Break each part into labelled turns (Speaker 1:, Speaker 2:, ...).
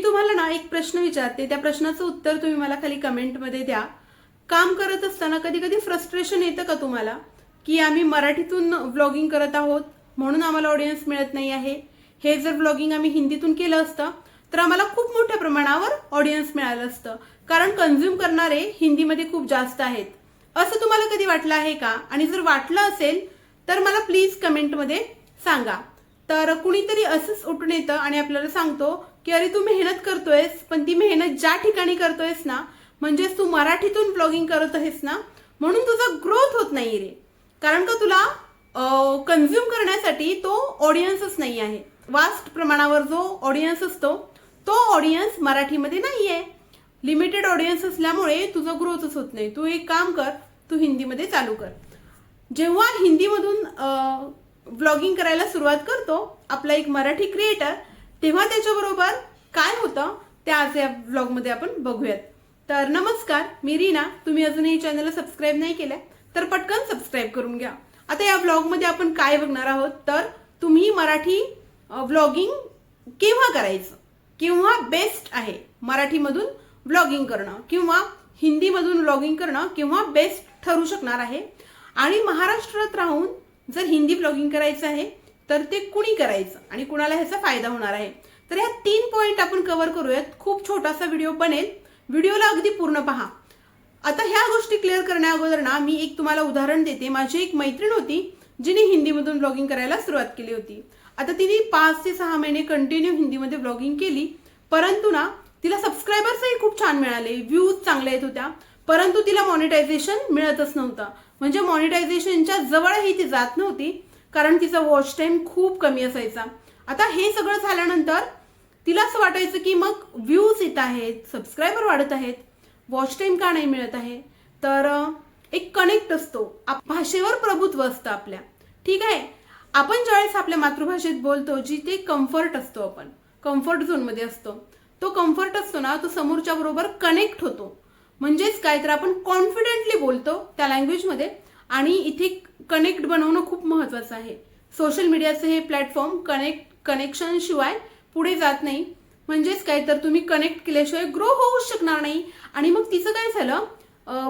Speaker 1: तुम्हाला ना एक प्रश्न विचारते, त्या प्रश्नाचं उत्तर तुम्ही मला खाली कमेंटमध्ये द्या. काम करत असताना कधी कधी फ्रस्ट्रेशन येतं का तुम्हाला, की आम्ही मराठीतून व्लॉगिंग करत आहोत म्हणून आम्हाला ऑडियन्स मिळत नाही आहे. हे जर व्लॉगिंग आम्ही हिंदीतून केलं असतं तर आम्हाला खूप मोठ्या प्रमाणावर ऑडियन्स मिळालं असतं, कारण कन्झ्युम करणारे हिंदीमध्ये खूप जास्त आहेत. असं तुम्हाला कधी वाटलं आहे का? आणि जर वाटलं असेल तर मला प्लीज कमेंटमध्ये सांगा. तर कुणीतरी असंच उठून येतं आणि आपल्याला सांगतो की अरे तू मेहनत करतोयस, पण ती मेहनत ज्या ठिकाणी करतोयस ना, म्हणजेच तू मराठीतून ब्लॉगिंग करत आहेस ना, म्हणून तुझा ग्रोथ होत नाही रे. कारण का तुला कन्झ्युम करण्यासाठी तो ऑडियन्सच नाही आहे. वास्ट प्रमाणावर जो ऑडियन्स असतो तो ऑडियन्स मराठीमध्ये नाही आहे. लिमिटेड ऑडियन्स असल्यामुळे तुझा ग्रोथच होत नाही. तू एक काम कर, तू हिंदीमध्ये चालू कर. जेव्हा हिंदीमधून व्लॉगिंग करायला सुरुवात करतो आपला एक मराठी क्रिएटर, तेव्हा त्याच्याबरोबर काय होतं ते आज या व्लॉगमध्ये आपण बघूयात. तर नमस्कार, मी रीना. तुम्ही अजूनही चॅनलला सबस्क्राईब नाही केलं तर पटकन सबस्क्राईब करून घ्या. आता या व्लॉगमध्ये आपण काय बघणार आहोत, तर तुम्ही मराठी व्लॉगिंग केव्हा करायचं, केव्हा बेस्ट आहे मराठीमधून व्लॉगिंग करणं किंवा हिंदीमधून व्लॉगिंग करणं, केव्हा बेस्ट ठरू शकणार आहे. आणि महाराष्ट्रात राहून जर हिंदी व्लॉगिंग करायचं आहे तर ते कुणी करायचं आणि कुणाला ह्याचा फायदा होणार आहे. तर ह्या 3 पॉइंट आपण कव्हर करूयात. खूप छोटासा व्हिडिओ बनेल, व्हिडिओला अगदी पूर्ण पहा. आता ह्या गोष्टी क्लिअर करण्या अगोदर ना मी एक तुम्हाला उदाहरण देते. माझी एक मैत्रीण होती जिने हिंदीमधून ब्लॉगिंग करायला सुरुवात केली होती. आता तिने 5 ते 6 महिने कंटिन्यू हिंदीमध्ये ब्लॉगिंग केली, परंतु ना तिला सबस्क्रायबर्सही खूप छान मिळाले, व्ह्यूज चांगले येत होत्या, परंतु तिला मॉनिटायझेशन मिळतच नव्हतं. म्हणजे मॉनिटायझेशनच्या जवळही ती जात नव्हती, कारण तिचा वॉच टाइम खूप कमी असायचा. आता हे सगळं झाल्यानंतर तिला असं वाटायचं की मग व्ह्यूज येत आहेत, सबस्क्रायबर वाढत आहेत, वॉच टाइम का नाही मिळत आहे. तर एक कनेक्ट असतो, भाषेवर प्रभुत्व असतं आपल्या. ठीक आहे, आपण ज्यावेळेस आपल्या मातृभाषेत बोलतो, जिथे कम्फर्ट असतो, आपण कम्फर्ट झोनमध्ये असतो, तो कम्फर्ट असतो ना, तो समोरच्या बरोबर कनेक्ट होतो. म्हणजेच काय, तर आपण कॉन्फिडेंटली बोलतो त्या लँग्वेजमध्ये. आणि इथे कनेक्ट बनवणं खूप महत्वाचं आहे. सोशल मीडियाचं हे प्लॅटफॉर्म कनेक्शन शिवाय पुढे जात नाही. म्हणजेच काय, तर तुम्ही कनेक्ट केल्याशिवाय ग्रो होऊ शकणार नाही. आणि मग तिचं काय झालं,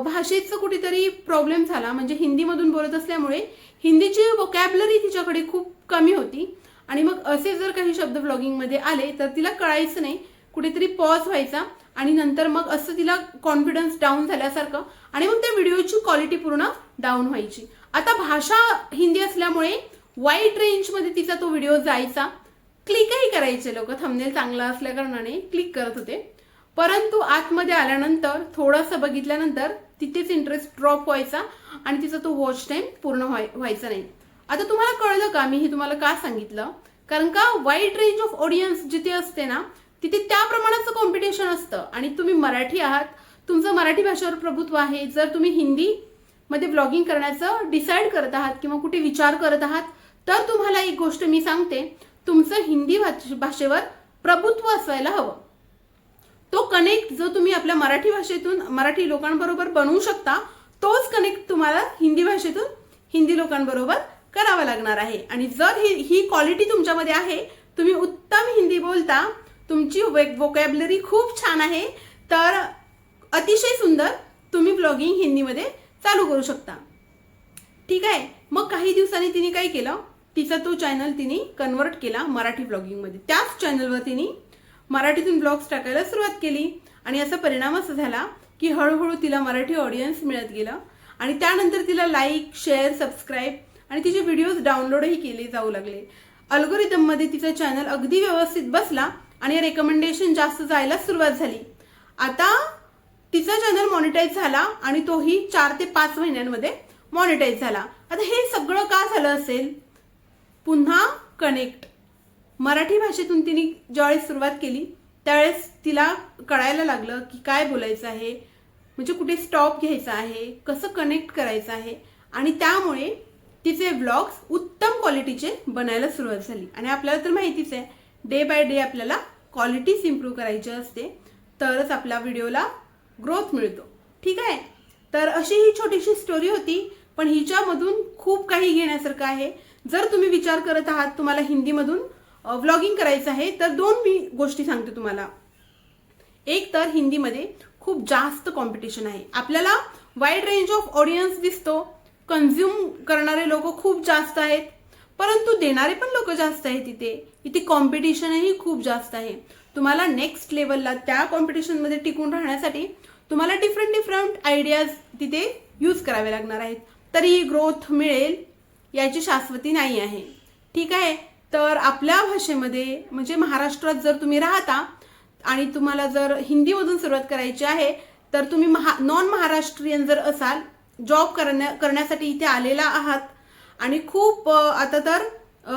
Speaker 1: भाषेचं कुठेतरी प्रॉब्लेम झाला. म्हणजे हिंदीमधून बोलत असल्यामुळे हिंदीची वोकॅब्युलरी तिच्याकडे खूप कमी होती. आणि मग असे जर काही शब्द व्लॉगिंगमध्ये आले तर तिला कळायचं नाही, कुठेतरी पॉज व्हायचा आणि नंतर मग असं तिला कॉन्फिडन्स डाऊन झाल्यासारखं, आणि मग त्या व्हिडिओची क्वालिटी पूर्ण डाऊन व्हायची. आता भाषा हिंदी असल्यामुळे वाईड रेंजमध्ये तिचा तो व्हिडिओ जायचा. क्लिकही करायचे लोक, थंबनेल चांगला असल्या कारणाने क्लिक करत होते, परंतु आतमध्ये आल्यानंतर थोडंसं बघितल्यानंतर तिथेच इंटरेस्ट ड्रॉप व्हायचा आणि तिचा तो वॉच टाइम पूर्ण व्हायचा नाही. आता तुम्हाला कळलं का मी हे तुम्हाला का सांगितलं? कारण का वाईड रेंज ऑफ ऑडियन्स जिथे असते ना, तिथे त्या प्रमाणाचं कॉम्पिटिशन असतं. आणि तुम्ही मराठी आहात, तुमचं मराठी भाषेवर प्रभुत्व आहे. जर तुम्ही हिंदीमध्ये ब्लॉगिंग करण्याचं डिसाईड करत आहात किंवा कुठे विचार करत आहात, तर तुम्हाला एक गोष्ट मी सांगते, तुमचं हिंदी भाषेवर प्रभुत्व असायला हवं. तो कनेक्ट जो तुम्ही आपल्या मराठी भाषेतून मराठी लोकांबरोबर बनवू शकता, तोच कनेक्ट तुम्हाला हिंदी भाषेतून हिंदी लोकांबरोबर करावा लागणार आहे. आणि जर ही क्वालिटी तुमच्यामध्ये आहे, तुम्ही उत्तम हिंदी बोलता, तुमची वोकॅब्युलरी खूप छान आहे, तर अतिशय सुंदर तुम्ही ब्लॉगिंग हिंदीमध्ये चालू करू शकता. ठीक आहे, मग काही दिवसांनी तिने काय केलं, तिचा तो चॅनल तिने कन्वर्ट केला मराठी ब्लॉगिंगमध्ये. त्याच चॅनलवर तिने मराठीतून ब्लॉग्स टाकायला सुरुवात केली. आणि असा परिणाम असा झाला की हळूहळू तिला मराठी ऑडियन्स मिळत गेलं. आणि त्यानंतर तिला लाईक, शेअर, सबस्क्राईब आणि तिचे व्हिडिओज डाउनलोडही केले जाऊ लागले. अल्गोरिदममध्ये तिचा चॅनल अगदी व्यवस्थित बसला आणि रेकमेंडेशन जास्त जायला सुरुवात झाली. आता तिचा चॅनल मॉनिटाईज झाला आणि तोही 4 ते 5 महिन्यांमध्ये मॉनिटाईज झाला. आता हे सगळं का झालं असेल? पुन्हा कनेक्ट. मराठी भाषेतून तिने ज्यावेळेस सुरुवात केली त्यावेळेस तिला कळायला लागलं की काय बोलायचं आहे, म्हणजे कुठे स्टॉप घ्यायचा आहे, कसं कनेक्ट करायचं आहे. आणि त्यामुळे तिचे व्लॉग्स उत्तम क्वालिटीचे बनायला सुरुवात झाली. आणि आपल्याला तर माहितीच आहे, डे बाय डे आपल्याला क्वालिटीज इम्प्रूव्ह करायची असते, तरच आपल्या व्हिडिओला ग्रोथ मिळतो. ठीक आहे, तर अशी ही छोटीशी स्टोरी होती, पण हिच्यामधून खूप काही घेण्यासारखं आहे. जर तुम्ही विचार करत आहात तुम्हाला हिंदीमधून व्लॉगिंग करायचं आहे, तर 2 मी गोष्टी सांगते तुम्हाला. एक तर हिंदीमध्ये खूप जास्त कॉम्पिटिशन आहे. आपल्याला वाईड रेंज ऑफ ऑडियन्स दिसतो, कन्झ्युम करणारे लोक खूप जास्त आहेत, परंतु देणारे पण लोक जास्त आहेत. इथे कॉम्पिटिशनही खूप जास्त आहे. तुम्हाला नेक्स्ट लेवलला त्या कॉम्पिटिशनमध्ये टिकून राहण्यासाठी तुम्हाला डिफरंट आयडियाज तिथे यूज करावे लागणार आहेत. तरी ग्रोथ मिळेल याची शाश्वती नाही आहे. ठीक आहे. तर आपल्या भाषेमध्ये म्हणजे महाराष्ट्रात जर तुम्ही राहता आणि तुम्हाला जर हिंदीमधून सुरुवात करायची आहे, तर तुम्ही नॉन महाराष्ट्रीयन जर असाल, जॉब करण्यासाठी इथे आलेला आहात आणि खूप आता तर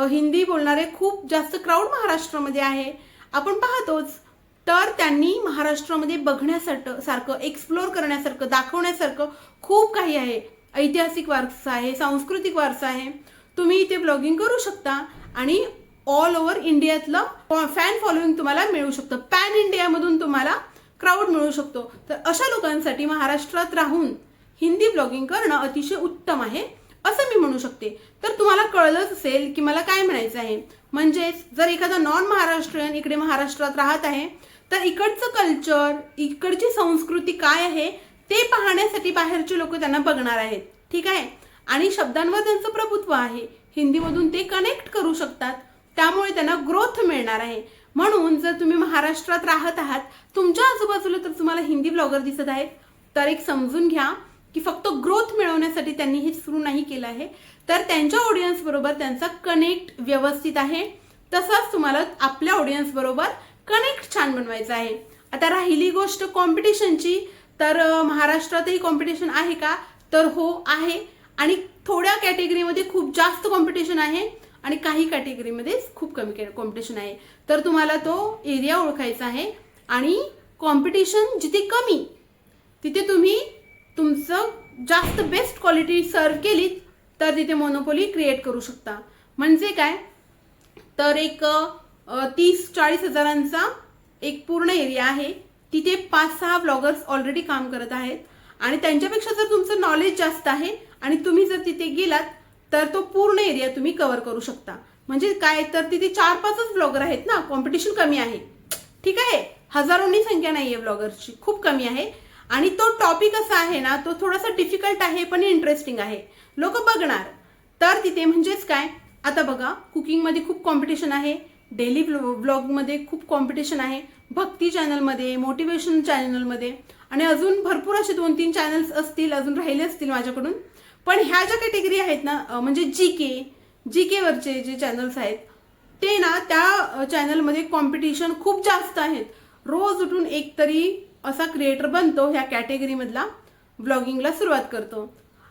Speaker 1: हिंदी बोलणारे खूप जास्त क्राऊड महाराष्ट्रामध्ये आहे, आपण पाहतोच. तर त्यांनी महाराष्ट्रामध्ये बघण्यासारखं, एक्सप्लोर करण्यासारखं, दाखवण्यासारखं खूप काही आहे. ऐतिहासिक वारसा आहे, सांस्कृतिक वारसा आहे. तुम्ही इथे ब्लॉगिंग करू शकता आणि ऑल ओव्हर इंडियातलं फॅन फॉलोईंग तुम्हाला मिळू शकतं. पॅन इंडियामधून तुम्हाला क्राऊड मिळू शकतो. तर अशा लोकांसाठी महाराष्ट्रात राहून हिंदी ब्लॉगिंग करणं अतिशय उत्तम आहे असं मी म्हणू शकते. तर तुम्हाला कळलंच असेल की मला काय म्हणायचं आहे. म्हणजेच जर एखादा नॉन महाराष्ट्रीयन इकडे महाराष्ट्रात राहत आहे, तर इकडचं कल्चर, इकडची संस्कृती काय आहे ते पाहण्यासाठी बाहेरचे लोक त्यांना बघणार आहेत. ठीक आहे. आणि शब्दांवर त्यांचं प्रभुत्व आहे, हिंदीमधून ते कनेक्ट करू शकतात, त्यामुळे त्यांना ग्रोथ मिळणार आहे. म्हणून जर तुम्ही महाराष्ट्रात राहत आहात, तुमच्या आजूबाजूला तर तुम्हाला हिंदी ब्लॉगर दिसत आहेत, तर एक समजून घ्या की फक्त ग्रोथ मिळवण्यासाठी त्यांनी हे सुरू नाही केलं आहे, तर त्यांच्या ऑडियन्स बरोबर त्यांचा कनेक्ट व्यवस्थित आहे. तसाच तुम्हाला आपल्या ऑडियन्स बरोबर कनेक्ट छान बनवायचा आहे. आता राहिली गोष्ट कॉम्पिटिशनची, तर महाराष्ट्रातही कॉम्पिटिशन आहे का, तर हो आहे. आणि थोड्या कॅटेगरीमध्ये खूप जास्त कॉम्पिटिशन आहे आणि काही कॅटेगरीमध्ये खूप कमी कॉम्पिटिशन आहे. तर तुम्हाला तो एरिया ओळखायचा आहे आणि कॉम्पिटिशन जिथे कमी तिथे तुम्ही तुमचं जास्त बेस्ट क्वालिटी सर्व केलीत तर तिथे मोनोपोली क्रिएट करू शकता. म्हणजे काय, तर एक 30-40 हजारांचा एक पूर्ण एरिया आहे, तिथे 5-6 ब्लॉगर्स ऑलरेडी काम करत आहेत आणि त्यांच्यापेक्षा जर तुमचं नॉलेज जास्त आहे आणि तुम्ही जर तिथे गेलात तर तो पूर्ण एरिया तुम्ही कव्हर करू शकता. म्हणजे काय, तर तिथे 4-5च ब्लॉगर आहेत ना, कॉम्पिटिशन कमी आहे. ठीक आहे. हजारोंनी संख्या नाही आहे ब्लॉगर्सची, खूप कमी आहे. आणि तो टॉपिक असा आहे ना, तो थोडासा डिफिकल्ट आहे पण इंटरेस्टिंग आहे, लोक बघणार. तर तिथे म्हणजेच काय, आता बघा कुकिंगमध्ये खूप कॉम्पिटिशन आहे, डेली ब्लॉगमध्ये खूप कॉम्पिटिशन आहे, भक्ती चॅनलमध्ये, मोटिवेशन चॅनलमध्ये आणि अजून भरपूर असे 2-3 चॅनल्स असतील, अजून राहिले असतील माझ्याकडून. पण ह्या ज्या कॅटेगरी आहेत ना, म्हणजे जी के वरचे जे चॅनल्स आहेत ते ना, त्या चॅनलमध्ये कॉम्पिटिशन खूप जास्त आहेत. रोज उठून एक तरी असा क्रिएटर बनतो ह्या कॅटेगरीमधला, ब्लॉगिंगला सुरुवात करतो.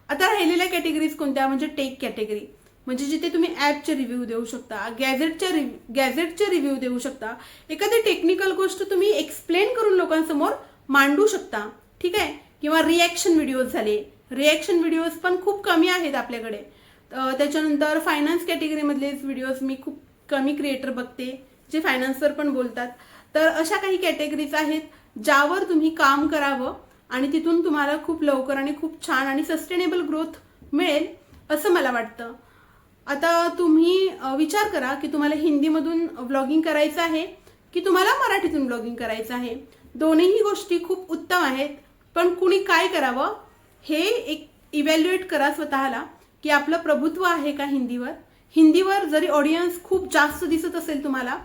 Speaker 1: आता राहिलेल्या कॅटेगरीज कोणत्या, म्हणजे टेक कॅटेगरी, म्हणजे जिथे तुम्ही ॲपचे रिव्ह्यू देऊ शकता, गॅझेटचे रिव्ह्यू देऊ शकता, एखादी टेक्निकल गोष्ट तुम्ही एक्सप्लेन करून लोकांसमोर मांडू शकता. ठीक आहे. किंवा रिॲक्शन व्हिडिओज झाले, रिॲक्शन व्हिडिओज पण खूप कमी आहेत आपल्याकडे. त्याच्यानंतर फायनान्स कॅटेगरीमधलेच व्हिडिओज मी खूप कमी क्रिएटर बघते जे फायनान्सवर पण बोलतात. तर अशा काही कॅटेगरीज आहेत ज्यावर तुम्ही काम करावं आणि तिथून तुम्हाला खूप लवकर आणि खूप छान आणि सस्टेनेबल ग्रोथ मिळेल असं मला वाटतं. आता तुम्ही विचार करा की तुम्हाला हिंदीमधून ब्लॉगिंग करायचं आहे की तुम्हाला मराठीतून ब्लॉगिंग करायचं आहे. दोन्हीही गोष्टी खूप उत्तम आहेत, पण कुणी काय करावं हे एक इव्हॅल्युएट करा स्वतःला की आपलं प्रभुत्व आहे का हिंदीवर. हिंदीवर जरी ऑडियन्स खूप जास्त दिसत असेल तुम्हाला,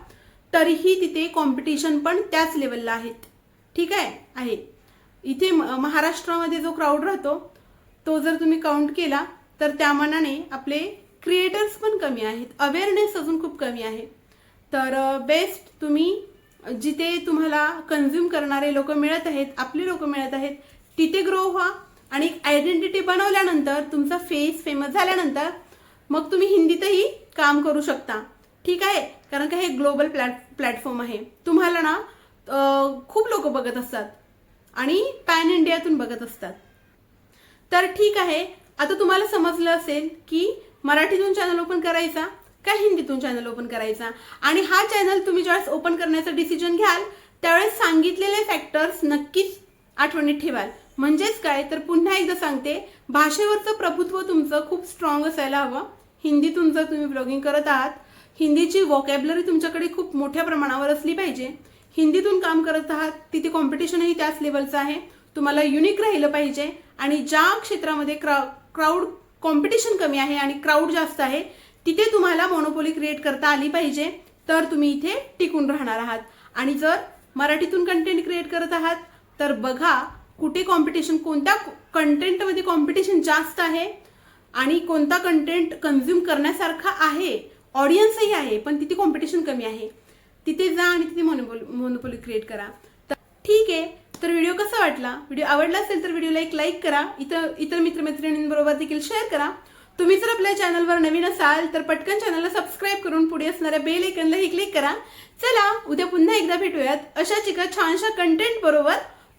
Speaker 1: तरीही तिथे कॉम्पिटिशन पण त्याच लेवलला आहेत. ठीक आहे. इथे महाराष्ट्रामध्ये जो क्राऊड राहतो तो जर तुम्ही काउंट केला तर त्या मानाने आपले क्रिएटर्स पण कमी आहेत, अवेअरनेस अजून खूप कमी आहे. तर बेस्ट तुम्ही जिथे तुम्हाला कन्झ्युम करणारे लोक मिळत आहेत, आपले लोक मिळत आहेत, तिथे ग्रो व्हा आणि एक आयडेंटिटी बनवल्यानंतर, तुमचा फेस फेमस झाल्यानंतर मग तुम्ही हिंदीतही काम करू शकता. ठीक आहे. कारण का हे ग्लोबल प्लॅटफॉर्म आहे. तुम्हाला ना खूप लोक बघत असतात आणि पॅन इंडियातून बघत असतात. तर ठीक आहे. आता तुम्हाला समजलं असेल की मराठीतून चॅनल ओपन करायचा का हिंदीतून चॅनल ओपन करायचा. आणि हा चॅनल तुम्ही ज्यावेळेस ओपन करण्याचा डिसिजन घ्याल त्यावेळेस सांगितलेले फॅक्टर्स नक्कीच आठवणीत ठेवाल. म्हणजेच काय, तर पुन्हा एकदा सांगते, भाषेवरचं प्रभुत्व तुमचं खूप स्ट्रॉंग असायला हवं. हिंदीतून जर तुम्ही ब्लॉगिंग करत आहात, हिंदीची व्होकॅब्युलरी तुमच्याकडे खूप मोठ्या प्रमाणावर असली पाहिजे. हिंदीतून काम करत आहात तिथे कॉम्पिटिशनही त्याच लेवलचं आहे. तुम्हाला युनिक राहिलं पाहिजे आणि ज्या क्षेत्रामध्ये क्राऊड कॉम्पिटिशन कमी आहे आणि क्राऊड जास्त आहे तिथे तुम्हाला मोनोपोली क्रिएट करता आली पाहिजे, तर तुम्ही इथे टिकून राहणार आहात. आणि जर मराठीतून कंटेंट क्रिएट करत आहात तर बघा कुठे कॉम्पिटिशन, कोणत्या कंटेंटमध्ये कॉम्पिटिशन जास्त आहे आणि कोणता कंटेंट कन्झ्युम करण्यासारखा आहे, ऑडियन्सही आहे पण तिथे कॉम्पिटिशन कमी आहे, तिथे जा आणि तिथे मोनोपोली क्रिएट करा. तर ठीक आहे, तर व्हिडिओ कसा वाटला? व्हिडिओ आवडला असेल तर व्हिडिओला एक लाईक करा, इतर मित्रमैत्रिणींबरोबर देखील शेअर करा. तुम्ही जर आपल्या चॅनलवर नवीन असाल तर पटकन चॅनलला सबस्क्राईब करून पुढे असणाऱ्या बेल आयकॉनलाही क्लिक करा. चला उद्या पुन्हा एकदा भेटूयात अशाच एका छानशा कंटेंट बरोबर.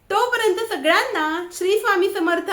Speaker 1: तोपर्यंत सगळ्यांना श्री स्वामी समर्थ.